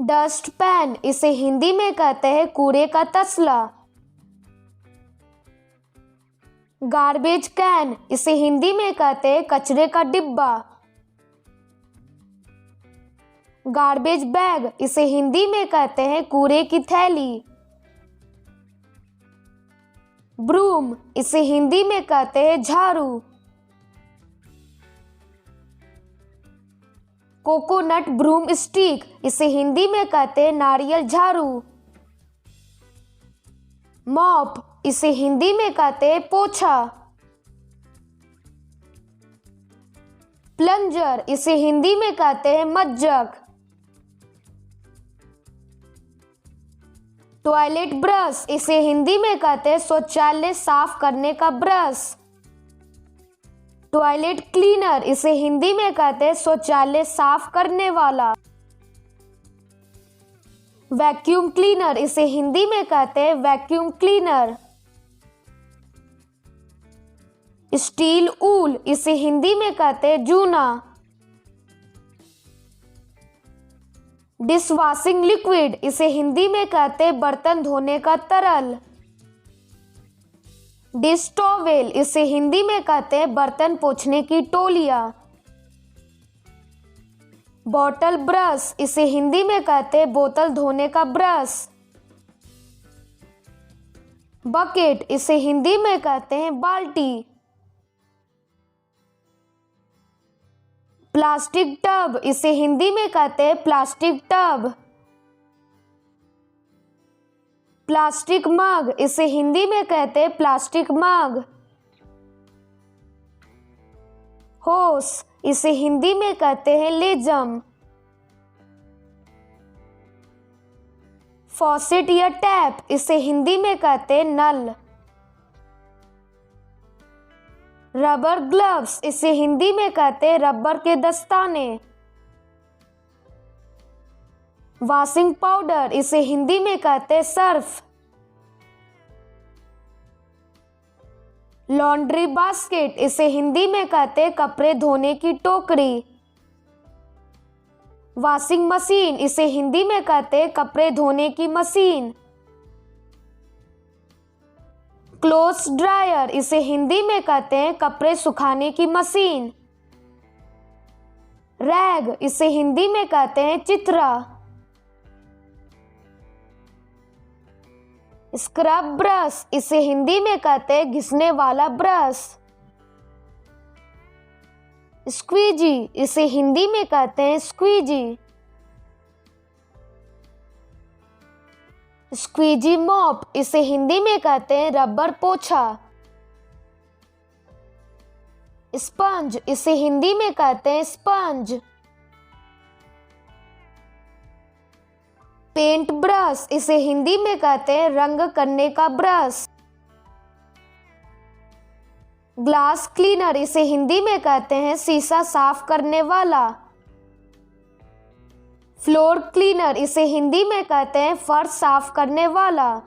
Dust pan, इसे हिंदी में कहते हैं कूड़े का तसला। गार्बेज कैन, इसे हिंदी में कहते हैं कचरे का डिब्बा। गार्बेज बैग, इसे हिंदी में कहते हैं कूड़े की थैली। ब्रूम, इसे हिंदी में कहते हैं झाड़ू। कोकोनट ब्रूम स्टिक, इसे हिंदी में कहते हैं नारियल झाड़ू। मॉप, इसे हिंदी में कहते हैं पोछा। प्लंजर, इसे हिंदी में कहते हैं मज्जक। टॉयलेट ब्रश, इसे हिंदी में कहते हैं शौचालय साफ करने का ब्रश। टॉयलेट क्लीनर, इसे हिंदी में कहते हैं शौचालय साफ करने वाला। वैक्यूम क्लीनर, इसे हिंदी में कहते हैं वैक्यूम क्लीनर। स्टील ऊल, इसे हिंदी में कहते हैं जूना। डिश वॉशिंग लिक्विड, इसे हिंदी में कहते हैं बर्तन धोने का तरल। डिश टॉवेल, इसे हिंदी में कहते हैं बर्तन पोंछने की टोलियां। बॉटल ब्रश, इसे हिंदी में कहते हैं बोतल धोने का ब्रश। बकेट, इसे हिंदी में कहते हैं बाल्टी। प्लास्टिक टब, इसे हिंदी में कहते हैं प्लास्टिक टब। प्लास्टिक मग, इसे हिंदी में कहते हैं प्लास्टिक मग। होस, इसे हिंदी में कहते हैं लेजम। फॉसेट या टैप, इसे हिंदी में कहते हैं नल। रबर ग्लव्स, इसे हिंदी में कहते हैं रबर के दस्ताने। वॉशिंग पाउडर, इसे हिंदी में कहते हैं सर्फ। लॉन्ड्री बास्केट, इसे हिंदी में कहते हैं कपड़े धोने की टोकरी। वॉशिंग मशीन, इसे हिंदी में कहते हैं कपड़े धोने की मशीन। क्लोथ्स ड्रायर, इसे हिंदी में कहते हैं कपड़े सुखाने की मशीन। रैग, इसे हिंदी में कहते हैं चित्रा। स्क्रब ब्रश, इसे हिंदी में कहते हैं घिसने वाला ब्रश। स्क्वीजी, इसे हिंदी में कहते हैं स्क्वीजी। स्क्वीजी मॉप, इसे हिंदी में कहते हैं रबर पोछा। स्पंज, इसे हिंदी में कहते हैं स्पंज। पेंट ब्रश, इसे हिंदी में कहते हैं रंग करने का ब्रश। ग्लास क्लीनर, इसे हिंदी में कहते हैं शीशा साफ करने वाला। फ्लोर क्लीनर, इसे हिंदी में कहते हैं फर्श साफ करने वाला।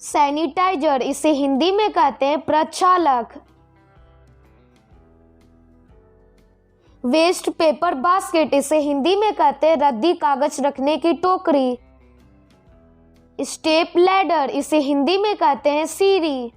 सैनिटाइजर, इसे हिंदी में कहते हैं प्रक्षालक। वेस्ट पेपर बास्केट, इसे हिंदी में कहते हैं रद्दी कागज रखने की टोकरी। स्टेप लैडर, इसे हिंदी में कहते हैं सीढ़ी।